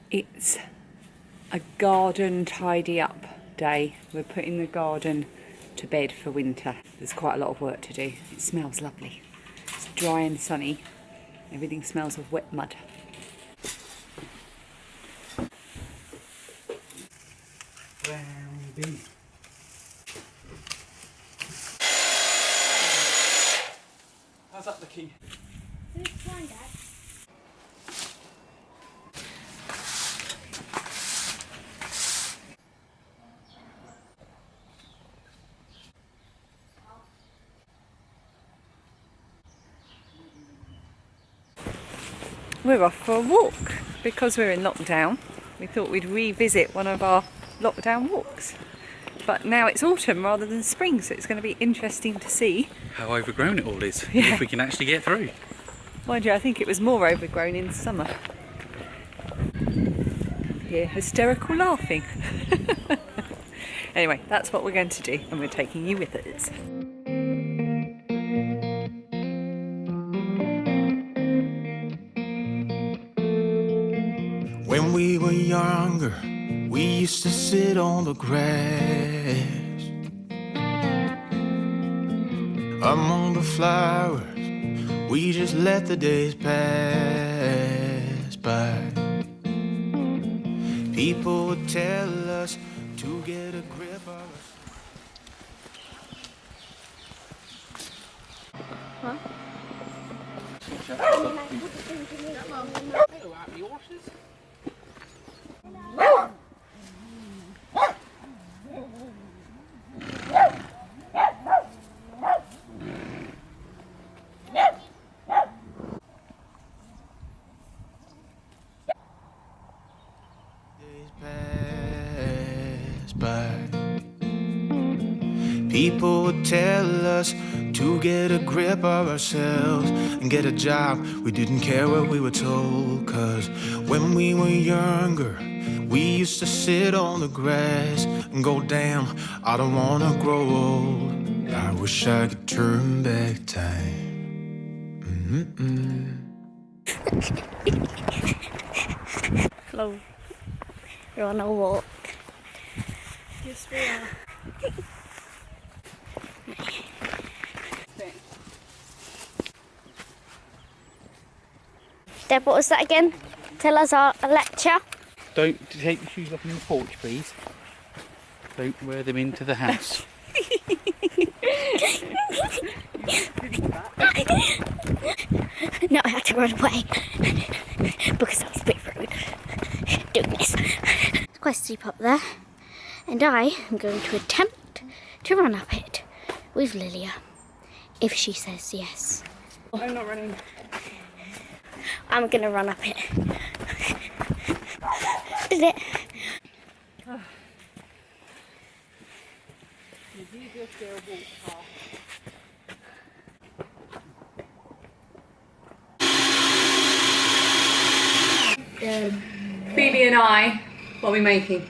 It's a garden tidy up day. We're putting the garden to bed for winter. There's quite a lot of work to do. It smells lovely. It's dry and sunny. Everything smells of wet mud. How's that looking? Who's fine, Dad? We're off for a walk because we're in lockdown. We thought we'd revisit one of our lockdown walks. But now it's autumn rather than spring, so it's going to be interesting to see How overgrown it all is. Yeah. If we can actually get through. Mind you, I think it was more overgrown in summer. Hear hysterical laughing. Anyway, that's what we're going to do, and we're taking you with us. When we were younger, we used to sit on the grass among the flowers. We just let the days pass by. People would tell us to get a grip of us. Hello, happy horses. Days pass by. People would tell us to get a grip of ourselves and get a job. We didn't care what we were told, 'cause when we were younger, we used to sit on the grass and go, damn, I don't wanna grow old. I wish I could turn back time. Hello. We're on a walk. Yes, we are. Dad, what was that again? Tell us our lecture. Don't take your shoes off on the porch, please. Don't wear them into the house. No, I had to run away because I was a bit rude doing this. It's quite steep up there, and I am going to attempt to run up it with Lilia if she says yes. I'm not running. I'm gonna run up it. Did it? Phoebe and I, what are we making?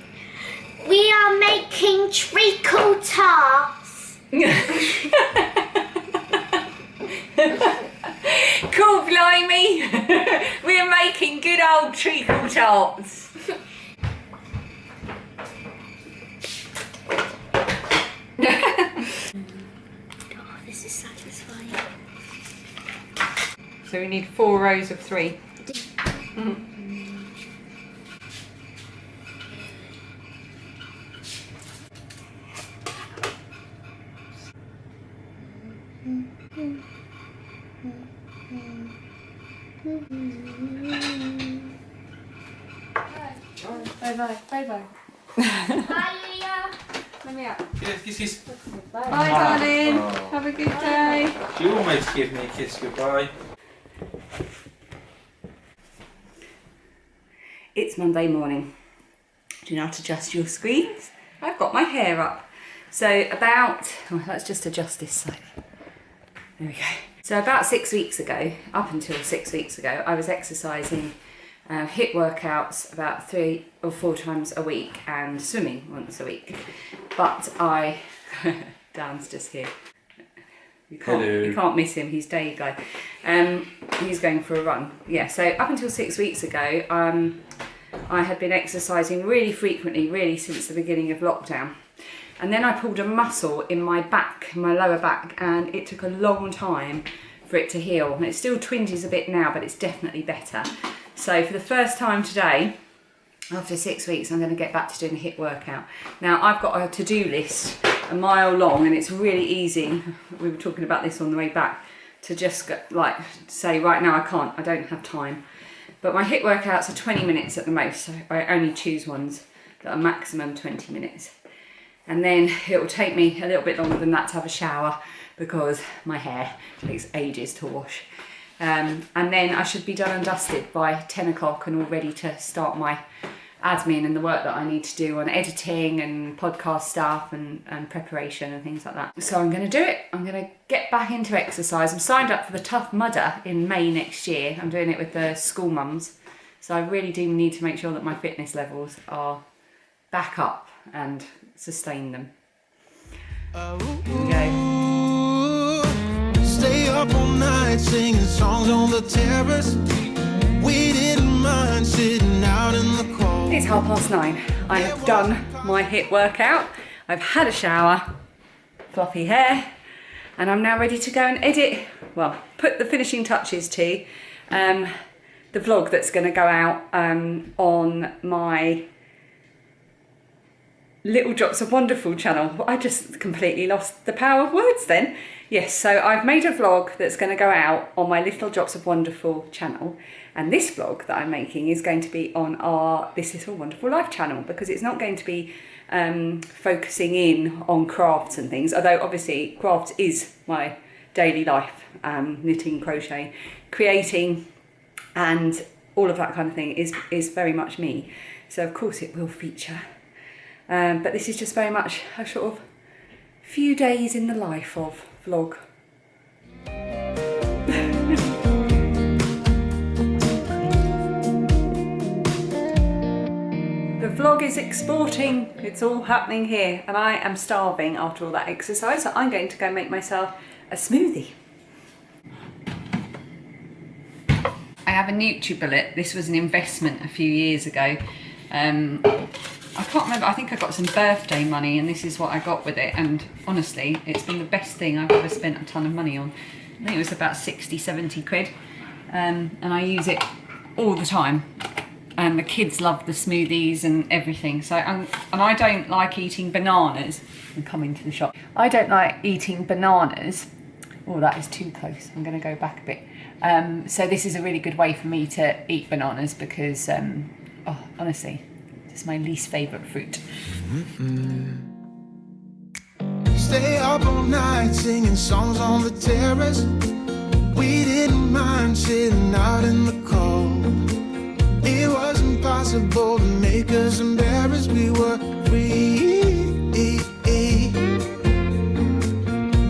We are making treacle tarts. Cool, blimey! We're making good old treacle tarts. Oh, this is satisfying. So we need 4 rows of 3. Bye bye. Bye, Lilia. Let me out. Kisses. Bye, darling. Have a good day. You almost give me a kiss goodbye. It's Monday morning. Do you know how to adjust your screens? I've got my hair up. So let's just adjust this side. There we go. So about 6 weeks ago, up until 6 weeks ago, I was exercising HIIT workouts about 3 or 4 times a week and swimming once a week. But Dan's just here. You can't miss him, he's day guy. He's going for a run. Yeah, so up until 6 weeks ago, I had been exercising really frequently, really since the beginning of lockdown. And then I pulled a muscle in my back, my lower back, and it took a long time for it to heal. And it still twinges a bit now, but it's definitely better. So for the first time today, after 6 weeks, I'm going to get back to doing a HIIT workout. Now I've got a to-do list, a mile long, and it's really easy. We were talking about this on the way back, to just like say right now I don't have time. But my HIIT workouts are 20 minutes at the most, so I only choose ones that are maximum 20 minutes. And then it will take me a little bit longer than that to have a shower because my hair takes ages to wash. And then I should be done and dusted by 10 o'clock and all ready to start my admin and the work that I need to do on editing and podcast stuff and preparation and things like that. So I'm going to do it. I'm going to get back into exercise. I'm signed up for the Tough Mudder in May next year. I'm doing it with the school mums. So I really do need to make sure that my fitness levels are back up and sustain them. Here we go. Stay up all night singing songs on the terrace. We didn't mind sitting out in the cold. It's 9:30. I have done my HIIT workout. I've had a shower, fluffy hair, and I'm now ready to go and edit, well, put the finishing touches to the vlog that's going to go out on my Little Drops of Wonderful channel. I just completely lost the power of words then. Yes, so I've made a vlog that's going to go out on my Little Drops of Wonderful channel, and this vlog that I'm making is going to be on our This Little Wonderful Life channel, because it's not going to be focusing in on crafts and things, although obviously crafts is my daily life, knitting, crochet, creating and all of that kind of thing is very much me. So of course it will feature. But this is just very much a sort of few days in the life of vlog. The vlog is exporting, it's all happening here, and I am starving after all that exercise, so I'm going to go make myself a smoothie. I have a NutriBullet. This was an investment a few years ago. I can't remember, I think I got some birthday money and this is what I got with it, and honestly it's been the best thing I've ever spent a ton of money on. I think it was about 60-70 quid, and I use it all the time, and the kids love the smoothies and everything. So and I don't like eating bananas. I'm coming to the shop. I don't like eating bananas. Oh, that is too close, I'm going to go back a bit. So this is a really good way for me to eat bananas because oh, honestly, it's my least favourite fruit. Stay up all night singing songs on the terrace. We didn't mind sitting out in the cold. It wasn't possible to make us embarrassed. We were free.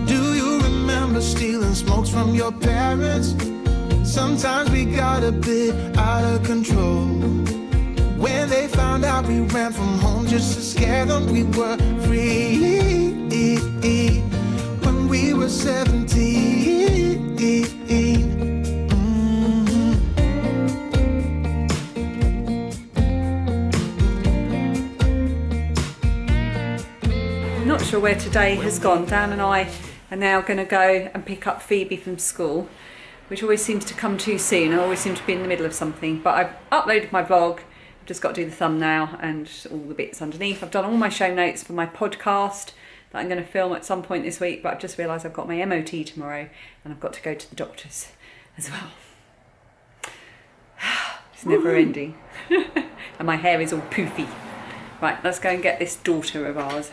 Do you remember stealing smokes from your parents? Sometimes we got a bit out of control. When they found out we ran from home just to scare them, we were free. When we were 17. Not sure where today has gone. Dan and I are now going to go and pick up Phoebe from school, which always seems to come too soon. I always seem to be in the middle of something, but I've uploaded my vlog. Just got to do the thumbnail and all the bits underneath. I've done all my show notes for my podcast that I'm going to film at some point this week, but I've just realised I've got my MOT tomorrow and I've got to go to the doctor's as well. It's never ending. And my hair is all poofy. Right, let's go and get this daughter of ours.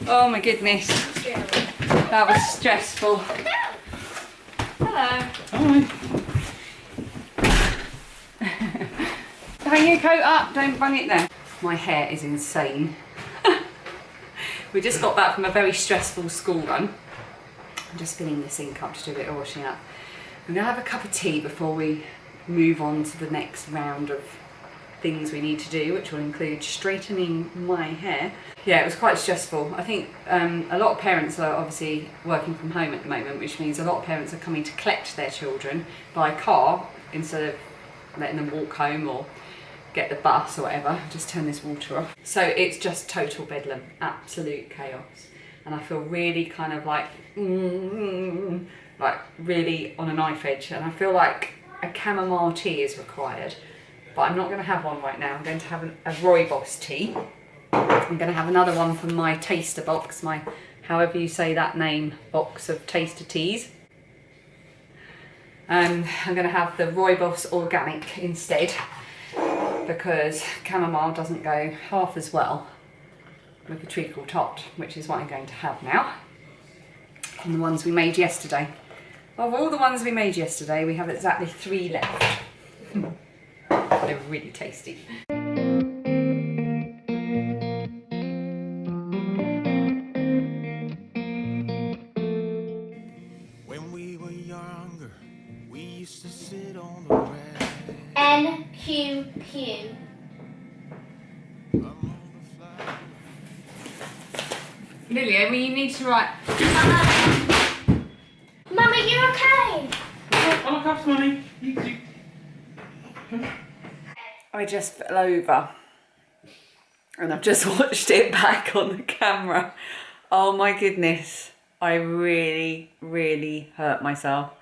Oh my goodness. That was stressful. Hello. Hi. Hang your coat up, don't bung it there. My hair is insane. We just got back from a very stressful school run. I'm just filling the sink up to do a bit of washing up. I'm going to have a cup of tea before we move on to the next round of things we need to do, which will include straightening my hair. Yeah, it was quite stressful. I think a lot of parents are obviously working from home at the moment, which means a lot of parents are coming to collect their children by car instead of letting them walk home or get the bus or whatever. Just turn this water off. So it's just total bedlam, absolute chaos. And I feel really kind of like really on a knife edge. And I feel like a chamomile tea is required, but I'm not going to have one right now. I'm going to have a rooibos tea. I'm going to have another one from my taster box, my, however you say that name, box of taster teas. I'm going to have the rooibos organic instead, because chamomile doesn't go half as well with a treacle tot, which is what I'm going to have now. And the ones we made yesterday. Of all the ones we made yesterday, we have exactly 3 left. They're really tasty. When we were younger, we used to sit on the grass. NQQ. Lilia, you need to write. Mummy, you okay? I'll look after Mummy. I just fell over and I've just watched it back on the camera. Oh my goodness, I really hurt myself.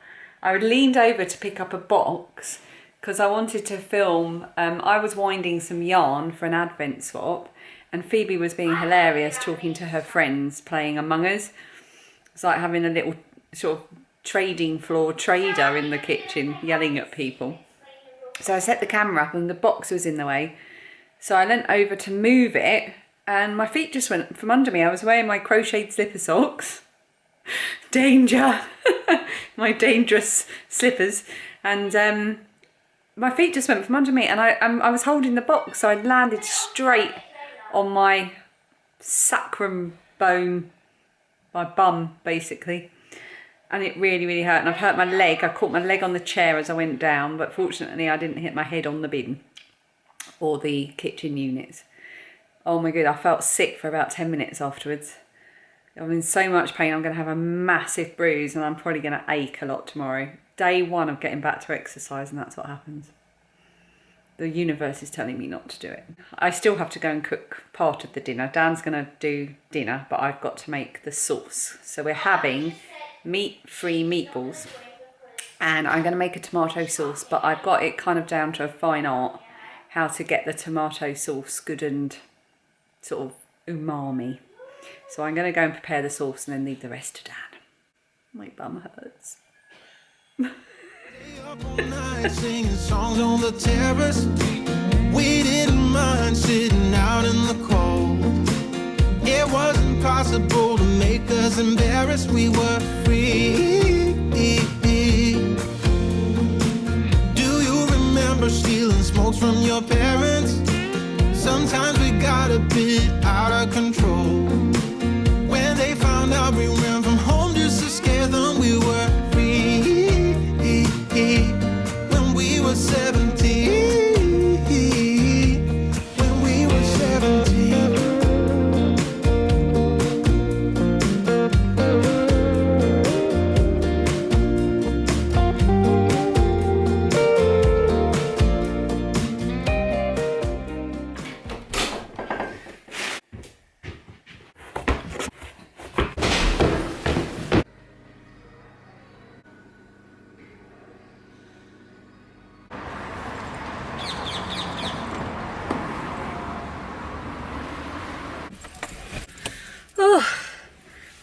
I leaned over to pick up a box because I wanted to film. I was winding some yarn for an advent swap and Phoebe was being hilarious talking to her friends playing Among Us. It's like having a little sort of trading floor trader in the kitchen yelling at people. So I set the camera up and the box was in the way. So I leant over to move it and my feet just went from under me. I was wearing my crocheted slipper socks. Danger. My dangerous slippers. And my feet just went from under me and I was holding the box, so I landed straight on my sacrum bone, my bum basically. And it really hurt, and I've hurt my leg. I caught my leg on the chair as I went down, but fortunately I didn't hit my head on the bin or the kitchen units. Oh my god, I felt sick for about 10 minutes afterwards. I'm in so much pain. I'm going to have a massive bruise and I'm probably going to ache a lot tomorrow. Day 1 of getting back to exercise, and that's what happens. The universe is telling me not to do it. I still have to go and cook part of the dinner. Dan's going to do dinner, but I've got to make the sauce. So we're having meat-free meatballs and I'm going to make a tomato sauce, but I've got it kind of down to a fine art how to get the tomato sauce good and sort of umami. So I'm going to go and prepare the sauce and then leave the rest to Dan. My bum hurts. Up all night singing songs on the terrace. We didn't mind sitting out in the cold. It wasn't possible to make us embarrassed. We were free. Do you remember stealing smokes from your parents? Sometimes we got a bit out of control. When they found out we ran from home just to scare them, we were free. When we were 17, when we were 17.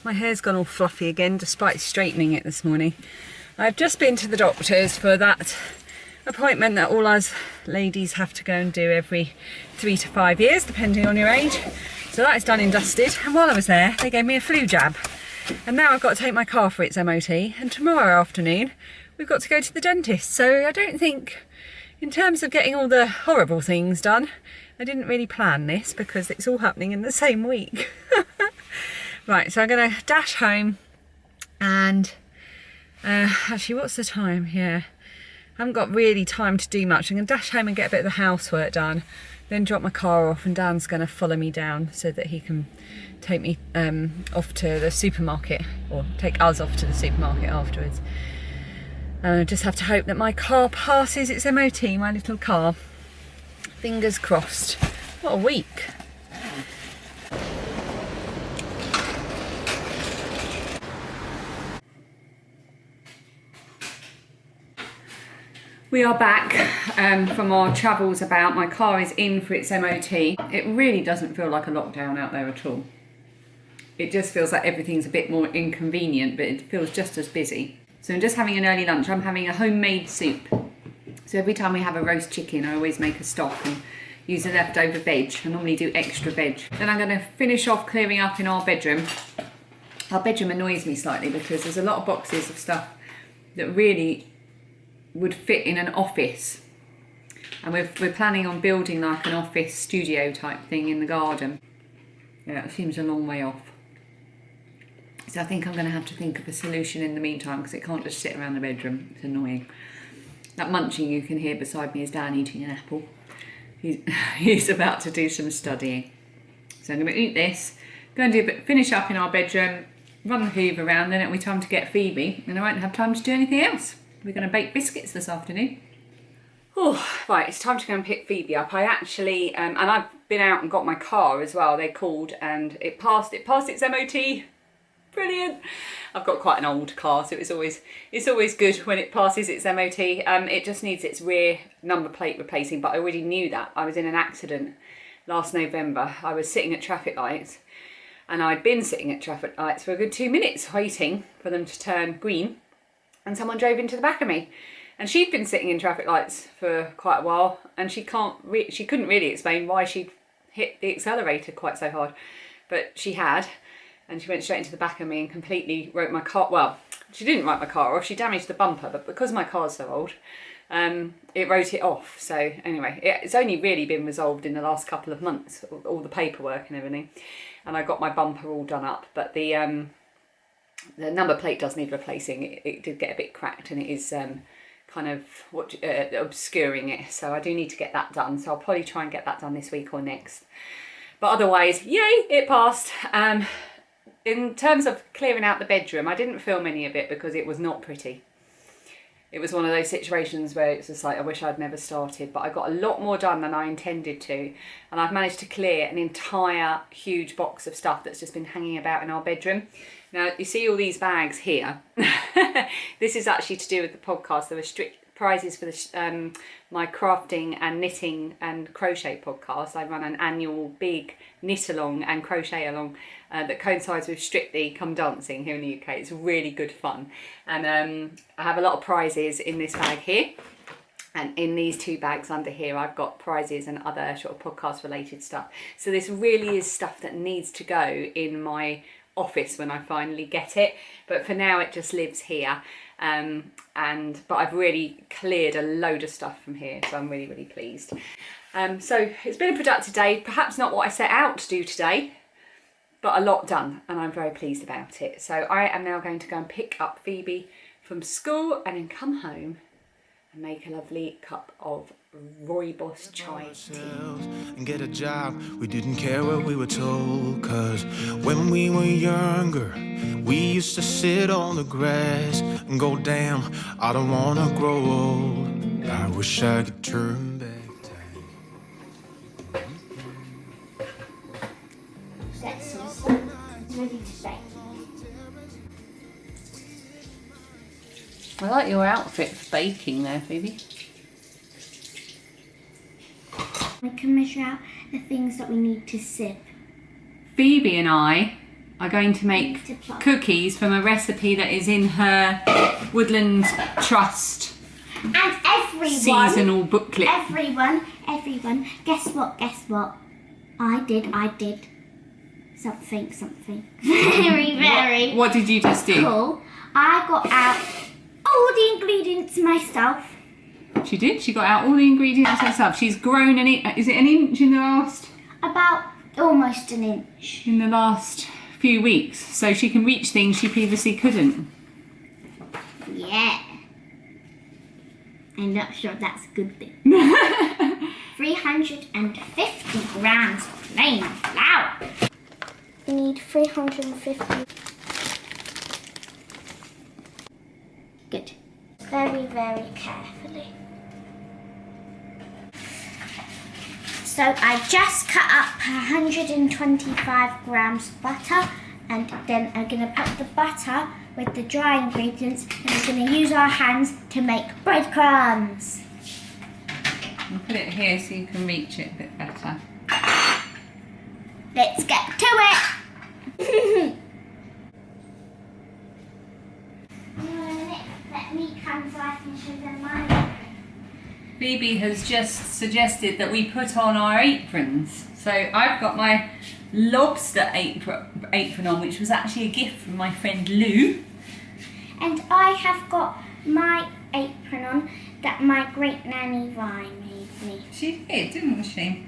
My hair's gone all fluffy again despite straightening it this morning. I've just been to the doctor's for that appointment that all us ladies have to go and do every 3 to 5 years, depending on your age. So that is done and dusted. And while I was there, they gave me a flu jab. And now I've got to take my car for its MOT. And tomorrow afternoon, we've got to go to the dentist. So I don't think, in terms of getting all the horrible things done, I didn't really plan this because it's all happening in the same week. Right, so I'm going to dash home and actually, what's the time? Yeah, haven't got really time to do much. I'm going to dash home and get a bit of the housework done, then drop my car off, and Dan's going to follow me down so that he can take me off to the supermarket, or take us off to the supermarket afterwards. I just have to hope that my car passes its MOT, my little car. Fingers crossed. What a week. We are back from our travels about. My car is in for its MOT. It really doesn't feel like a lockdown out there at all. It just feels like everything's a bit more inconvenient, but it feels just as busy. So I'm just having an early lunch. I'm having a homemade soup. So every time we have a roast chicken, I always make a stock and use the leftover veg. I normally do extra veg. Then I'm going to finish off clearing up in our bedroom. Our bedroom annoys me slightly because there's a lot of boxes of stuff that really would fit in an office. And we're planning on building like an office studio type thing in the garden. Yeah, it seems a long way off. So I think I'm going to have to think of a solution in the meantime, because it can't just sit around the bedroom. It's annoying. That munching you can hear beside me is Dan eating an apple. He's about to do some studying. So I'm going to eat this, go and do a bit, finish up in our bedroom, run the hoover around, then it'll be time to get Phoebe, and I won't have time to do anything else. We're going to bake biscuits this afternoon. Oh, right, it's time to go and pick Phoebe up. I actually, and I've been out and got my car as well. They called and it passed its MOT. Brilliant. I've got quite an old car, so it's always good when it passes its MOT. It just needs its rear number plate replacing, but I already knew that. I was in an accident last November. I was sitting at traffic lights, and I'd been sitting at traffic lights for a good 2 minutes waiting for them to turn green, and someone drove into the back of me. And she'd been sitting in traffic lights for quite a while, and she couldn't really explain why she'd hit the accelerator quite so hard, but she had. And she went straight into the back of me and completely wrote my car. Well, she didn't write my car off, she damaged the bumper, but because my car's so old, it wrote it off. So anyway, it's only really been resolved in the last couple of months, all the paperwork and everything. And I got my bumper all done up, but the number plate does need replacing. It did get a bit cracked, and it is kind of obscuring it. So I do need to get that done. So I'll probably try and get that done this week or next. But otherwise, yay, it passed. In terms of clearing out the bedroom, I didn't film any of it because it was not pretty. It was one of those situations where it's just like, I wish I'd never started, but I got a lot more done than I intended to. And I've managed to clear an entire huge box of stuff that's just been hanging about in our bedroom. Now, you see all these bags here. This is actually to do with the podcast. There were strict prizes for the, my crafting and knitting and crochet podcast. I run an annual big knit along and crochet along that coincides with Strictly Come Dancing here in the UK. It's really good fun. And I have a lot of prizes in this bag here. And in these two bags under here, I've got prizes and other sort of podcast related stuff. So this really is stuff that needs to go in my office when I finally get it. But for now, it just lives here. But I've really cleared a load of stuff from here, so I'm really, really pleased. So it's been a productive day, perhaps not what I set out to do today, but a lot done, and I'm very pleased about it. So I am now going to go and pick up Phoebe from school and then come home and make a lovely cup of rooibos chai tea. And get a job, we didn't care what we were told, cause when we were younger, we used to sit on the grass and go, damn, I don't wanna grow old. I wish I could turn back time. It's ready to bake. I like your outfit for baking there, Phoebe. We can measure out the things that we need to sieve. Phoebe and I are going to make cookies from a recipe that is in her Woodland Trust And everyone, seasonal booklet. Everyone, guess what? I did something very What did you just do? cool. I got out all the ingredients myself. She did. She got out all the ingredients herself. She's grown is it an inch in About almost an inch. the last few weeks, so she can reach things she previously couldn't. Yeah. I'm not sure that's a good thing. 350 grams of plain flour. We need 350. Good. Very, very carefully. So I just cut up 125 grams of butter, and then I'm going to put the butter with the dry ingredients, and we're going to use our hands to make breadcrumbs. I'll put it here so you can reach it a bit better. Let's get to it! Let me come so I can show them mine. Phoebe has just suggested that we put on our aprons. So I've got my lobster apron on, which was actually a gift from my friend Lou. And I have got my apron on that my great nanny Vi made me. She did, didn't she?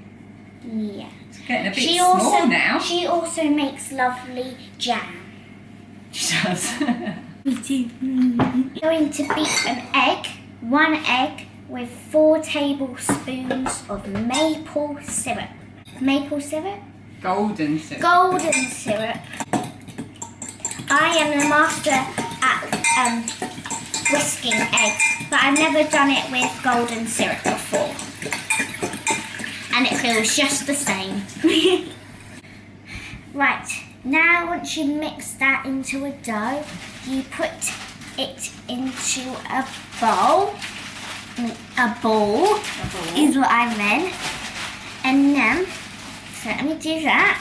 Yeah. It's getting a bit small now. She also makes lovely jam. She does. Going to beat an egg, 1 egg, with 4 tablespoons of maple syrup. Maple syrup? Golden syrup. Golden syrup. I am the master at whisking eggs, but I've never done it with golden syrup before. And it feels just the same. Right, now once you mix that into a dough, you put it into a bowl. A ball is what I meant. And then, so let me do that.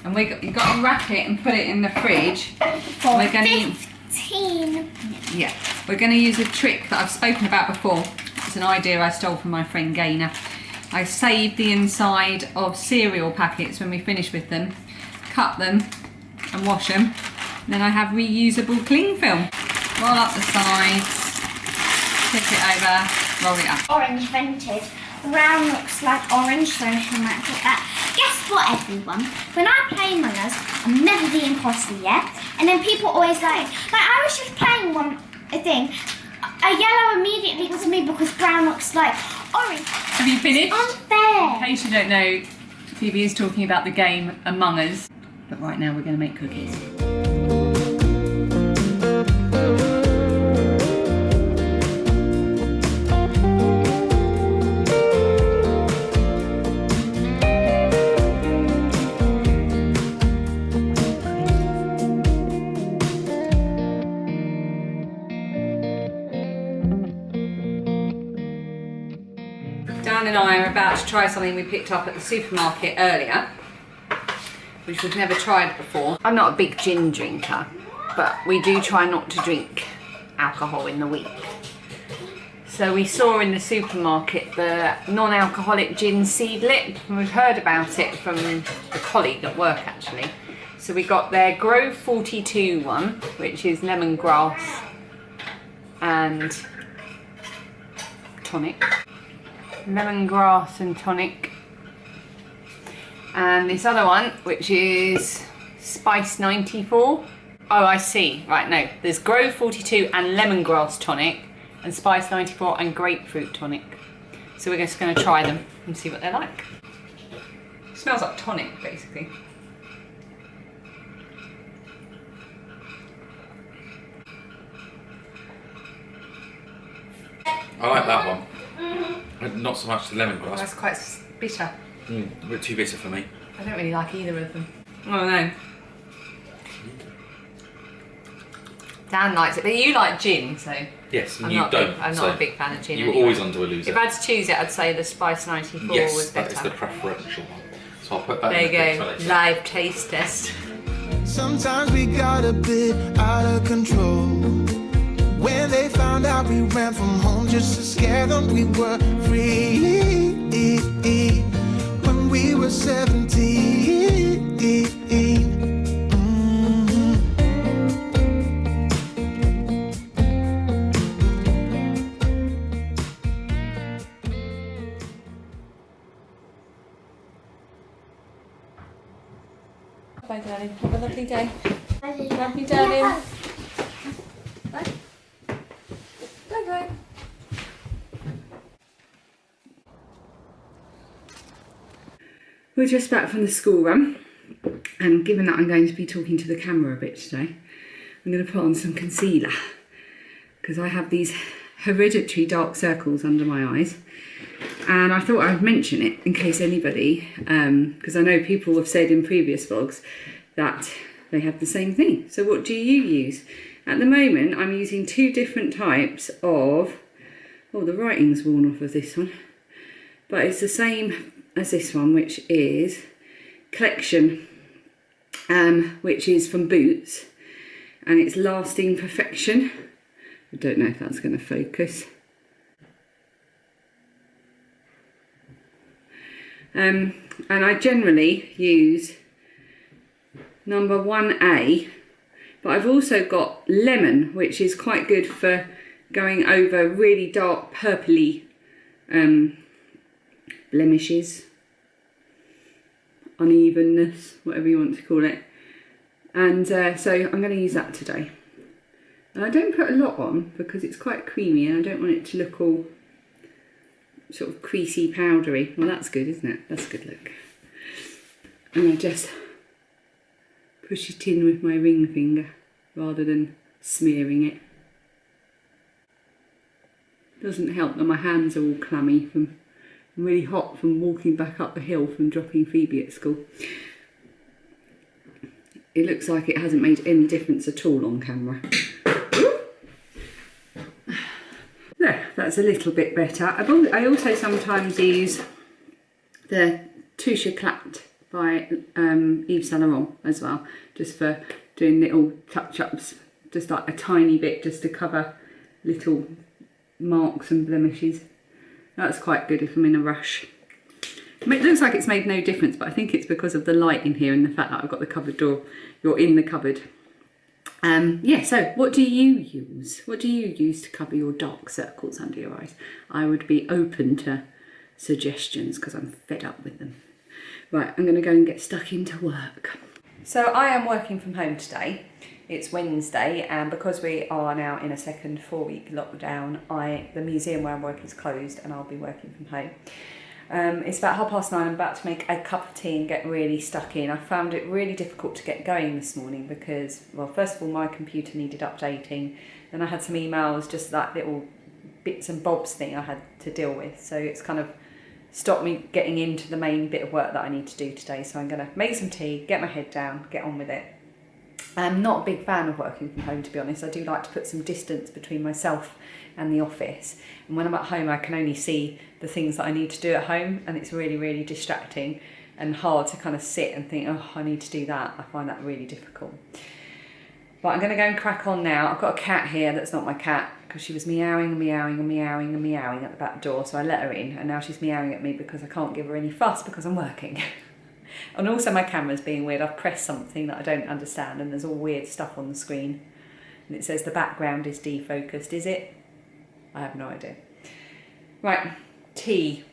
And you've got to wrap it and put it in the fridge. For We're gonna 15. Yeah, we're going to use a trick that I've spoken about before. It's an idea I stole from my friend Gaynor. I saved the inside of cereal packets when we finish with them, cut them and wash them. Then I have reusable cling film. Roll up the sides, flip it over, roll it up. Orange vented. Brown looks like orange, so I might put that. Guess what, everyone? When I play Among Us, I'm never the imposter yet. And then people always like I was just playing a thing. A yellow immediately goes to me because brown looks like orange. Have you finished? Unfair. In case you don't know, Phoebe is talking about the game Among Us. But right now we're going to make cookies. Dan and I are about to try something we picked up at the supermarket earlier, which we've never tried before. I'm not a big gin drinker, but we do try not to drink alcohol in the week. So we saw in the supermarket the non-alcoholic gin seedlip, and we've heard about it from a colleague at work actually. So we got their Grove 42 one, which is lemongrass and tonic. Lemongrass and tonic. And this other one, which is Spice 94. Oh, I see. Right, no. There's Grove 42 and lemongrass tonic, and Spice 94 and grapefruit tonic. So we're just going to try them and see what they're like. It smells like tonic, basically. I like that one. Not so much the Oh, lemongrass. that's quite bitter. A bit too bitter for me. I don't really like either of them. Oh no. Dan likes it, but you like gin, so Yes, and I'm you not don't. I'm so not a big fan of gin. You were anyway. always under a loser. If I had to choose it, I'd say the Spice 94 was Yes, better. that is the preferential one. So I'll put that There in you the bit for go, later. live taste test. Sometimes we got a bit out of control. When they found out we ran from home just to scare them, we were free. When we were 17. Bye, darling. Have a lovely day. Bye, Love you, darling. Bye. Bye, bye. We're just back from the school run, and given that I'm going to be talking to the camera a bit today, I'm going to put on some concealer because I have these hereditary dark circles under my eyes, and I thought I'd mention it in case anybody, because I know people have said in previous vlogs that they have the same thing. So what do you use? At the moment I'm using two different types of, oh, the writing's worn off of this one, but it's the same as this one, which is Collection, which is from Boots, and it's Lasting Perfection. I don't know if that's going to focus. And I generally use number 1A, but I've also got Lemon, which is quite good for going over really dark purpley blemishes, unevenness, whatever you want to call it. And so I'm going to use that today. And I don't put a lot on because it's quite creamy and I don't want it to look all sort of creasy, powdery. Well, that's good, isn't it? That's a good look. And I just push it in with my ring finger rather than smearing it. Doesn't help that my hands are all clammy from really hot from walking back up the hill from dropping Phoebe at school. It looks like it hasn't made any difference at all on camera. There, that's a little bit better. I also sometimes use the Touche Éclat by Yves Saint Laurent as well, just for doing little touch-ups, just like a tiny bit, just to cover little marks and blemishes. That's quite good if I'm in a rush. It looks like it's made no difference, but I think it's because of the light in here and the fact that I've got the cupboard door. You're in the cupboard. Yeah, so what do you use? What do you use to cover your dark circles under your eyes? I would be open to suggestions because I'm fed up with them. Right, I'm going to go and get stuck into work. So I am working from home today. It's Wednesday, and because we are now in a second 4-week lockdown, the museum where I'm working is closed and I'll be working from home. It's about 9:30. I'm about to make a cup of tea and get really stuck in. I found it really difficult to get going this morning because, well, first of all, my computer needed updating. Then I had some emails, just that little bits and bobs thing I had to deal with. So it's kind of stopped me getting into the main bit of work that I need to do today. So I'm going to make some tea, get my head down, get on with it. I'm not a big fan of working from home, to be honest. I do like to put some distance between myself and the office. And when I'm at home, I can only see the things that I need to do at home, and it's really, really distracting and hard to kind of sit and think, oh, I need to do that. I find that really difficult. But I'm going to go and crack on now. I've got a cat here that's not my cat because she was meowing and meowing and meowing and meowing at the back door, so I let her in, and now she's meowing at me because I can't give her any fuss because I'm working. And also my camera's being weird. I've pressed something that I don't understand and there's all weird stuff on the screen. And it says the background is defocused. Is it? I have no idea. Right, tea.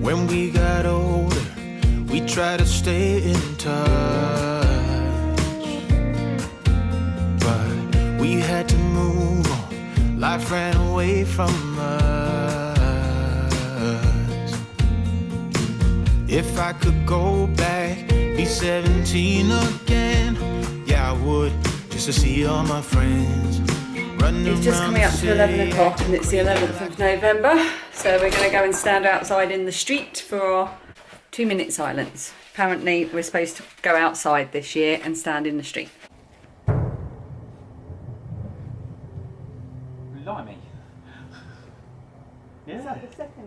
When we got older, we tried to stay in touch, but we had to move on. Life ran away from us. If I could go back, be 17 again, yeah, I would, just to see all my friends. It's just coming up to 11 o'clock and it's the 11th of November, so we're going to go and stand outside in the street for our 2-minute silence. Apparently we're supposed to go outside this year and stand in the street. Blimey. Yeah,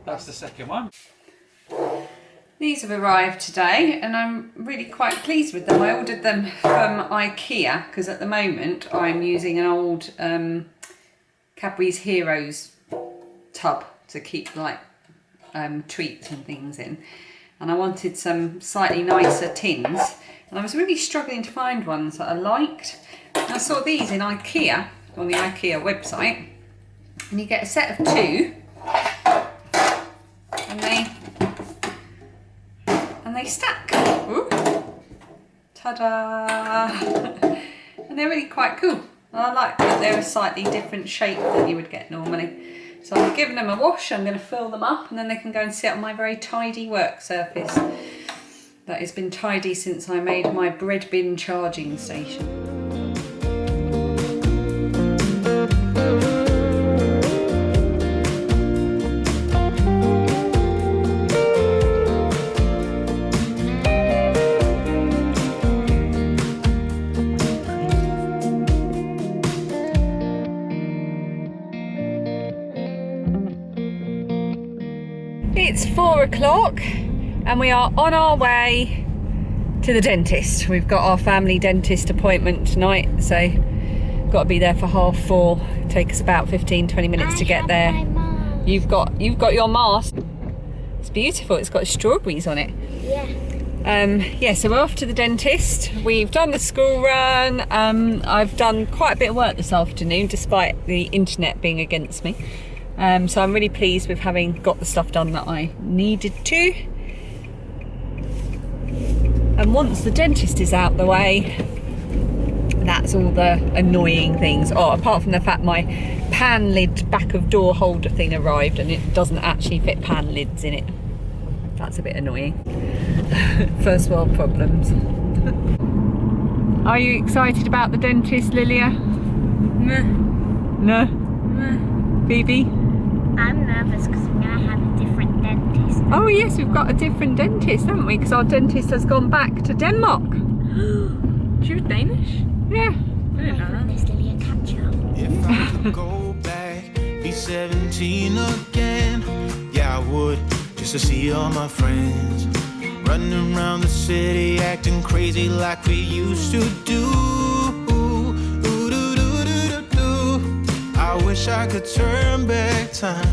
that's the second one. These have arrived today and I'm really quite pleased with them. I ordered them from IKEA because at the moment I'm using an old Cadbury's Heroes tub to keep like treats and things in. And I wanted some slightly nicer tins. And I was really struggling to find ones that I liked. And I saw these in IKEA, on the IKEA website. And you get a set of 2. And they stack. Ooh. Ta-da! And they're really quite cool. I like that they're a slightly different shape than you would get normally. So I'm giving them a wash, I'm going to fill them up, and then they can go and sit on my very tidy work surface. That has been tidy since I made my bread bin charging station. It's 4 o'clock and we are on our way to the dentist. We've got our family dentist appointment tonight, so got to be there for 4:30. Take us about 15-20 minutes to get there. You've got your mask. It's beautiful. It's got strawberries on it. Yeah. So we're off to the dentist. We've done the school run. I've done quite a bit of work this afternoon despite the internet being against me. So I'm really pleased with having got the stuff done that I needed to. And once the dentist is out the way, that's all the annoying things. Oh, apart from the fact my pan lid back of door holder thing arrived and it doesn't actually fit pan lids in it. That's a bit annoying. First world problems. Are you excited about the dentist, Lilia? Meh. No? Meh. Phoebe? I'm nervous because I'm going to have a different dentist. Oh yes, we've got a different dentist, haven't we? Because our dentist has gone back to Denmark. She was Danish? Yeah. I didn't know that. This Lily a catcher. If I could go back, be 17 again, yeah, I would, just to see all my friends running around the city, acting crazy like we used to do. I wish I could turn back time.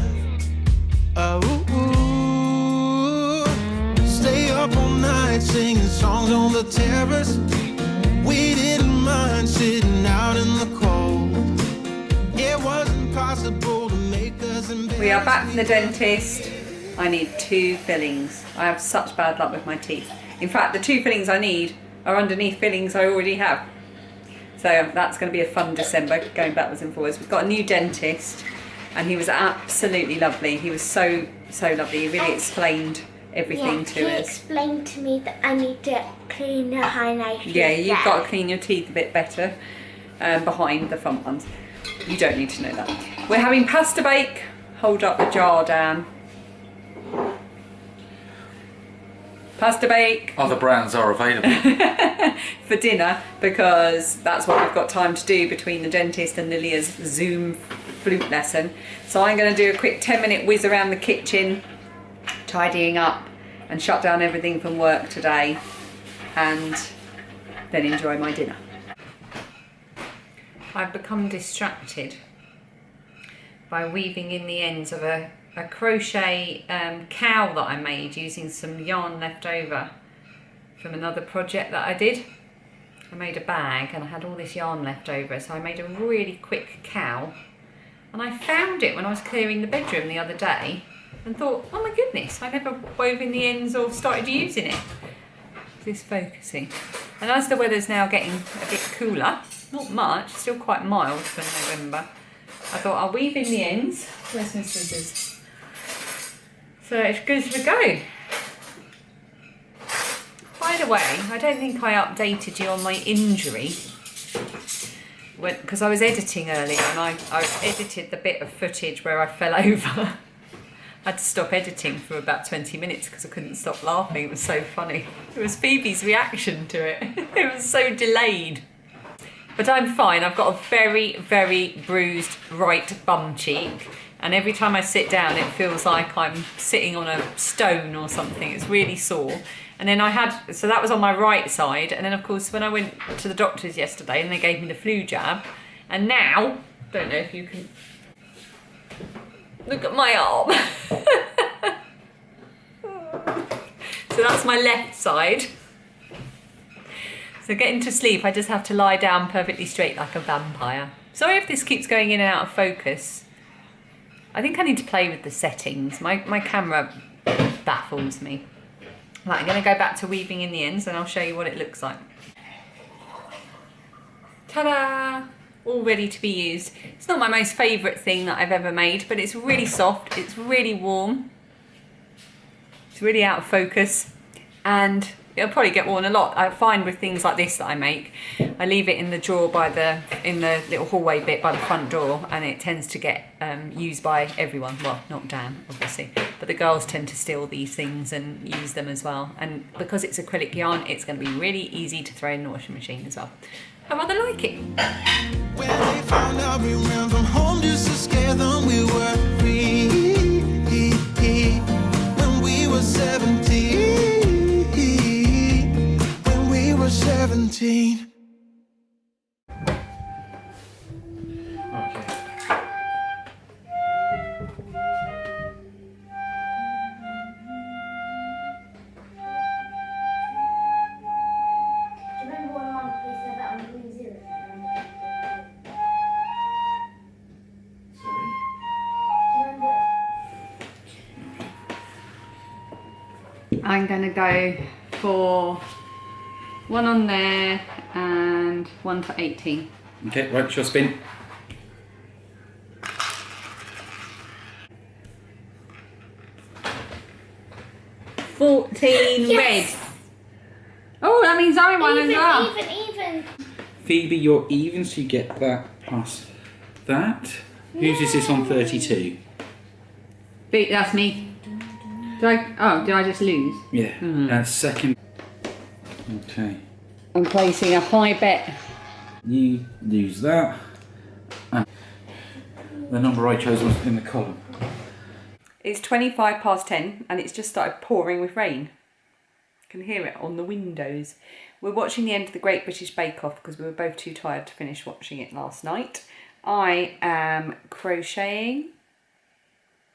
Stay up all night singing songs on the terrace. We didn't mind sitting out in the cold. It wasn't possible to make us embarrassed. We are back from the dentist. I need 2 fillings. I have such bad luck with my teeth. In fact, the 2 fillings I need are underneath fillings I already have. So that's going to be a fun December, going backwards and forwards. We've got a new dentist and he was absolutely lovely. He was so lovely. He really explained everything to He us. explained to me that I need to clean behind my teeth. Yeah, you've got to clean your teeth a bit better behind the front ones. You don't need to know that. We're having pasta bake. Hold up the jar, Dan. Pasta bake. Other brands are available. For dinner, because that's what we've got time to do between the dentist and Lilia's Zoom flute lesson. So I'm going to do a quick 10-minute whiz around the kitchen, tidying up and shut down everything from work today, and then enjoy my dinner. I've become distracted by weaving in the ends of a crochet cowl that I made using some yarn left over from another project that I did. I made a bag and I had all this yarn left over, so I made a really quick cowl, and I found it when I was clearing the bedroom the other day and thought, oh my goodness, I never wove in the ends or started using it. Is this focusing? And as the weather's now getting a bit cooler, not much, still quite mild for November, I thought I'll weave in the ends. Where's my scissors? So it's good to go. By the way, I don't think I updated you on my injury because I was editing earlier and I edited the bit of footage where I fell over. I had to stop editing for about 20 minutes because I couldn't stop laughing. It was so funny. It was Phoebe's reaction to it. It was so delayed. But I'm fine. I've got a very, very bruised right bum cheek. And every time I sit down, it feels like I'm sitting on a stone or something. It's really sore. And then so that was on my right side. And then of course, when I went to the doctors yesterday and they gave me the flu jab. And now, don't know if you can look at my arm. So that's my left side. So getting to sleep, I just have to lie down perfectly straight like a vampire. Sorry if this keeps going in and out of focus. I think I need to play with the settings. My camera baffles me. Right, I'm going to go back to weaving in the ends and I'll show you what it looks like. Ta-da! All ready to be used. It's not my most favourite thing that I've ever made, but it's really soft, it's really warm, it's really out of focus, and it'll probably get worn a lot. I find with things like this that I make, I leave it in the drawer in the little hallway bit by the front door, and it tends to get used by everyone. Well, not Dan, obviously, but the girls tend to steal these things and use them as well. And because it's acrylic yarn, it's going to be really easy to throw in the washing machine as well. I rather like it. When they found out we ran from home just to scare them, we were free. When we were 17. When we were 17. Okay. Remember when Mum said that on New Zealand? Sorry. I'm going to go for one on there and one for 18. Okay, right, shall I spin? Red. Oh, that means I won as well. Even. Phoebe, you're even, so you get that plus that. Whose is this on 32? That's me. Did I just lose? Yeah, second. Okay, I'm placing a high bet. you lose that. And the number I chose was in the column. It's 10:25 and it's just started pouring with rain. I can hear it on the windows. We're watching the end of the Great British Bake Off because we were both too tired to finish watching it last night. I am crocheting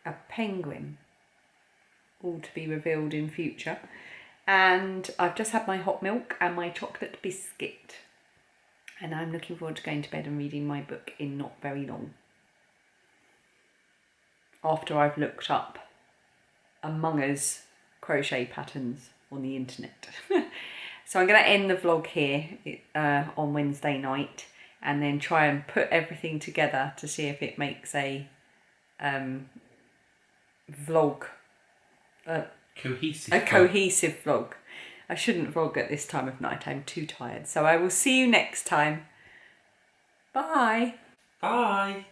a penguin, all to be revealed in future. And I've just had my hot milk and my chocolate biscuit. And I'm looking forward to going to bed and reading my book in not very long. After I've looked up Among Us crochet patterns on the internet. So I'm going to end the vlog here on Wednesday night and then try and put everything together to see if it makes a vlog. Cohesive. A cohesive vlog. I shouldn't vlog at this time of night, I'm too tired. So I will see you next time. Bye. Bye.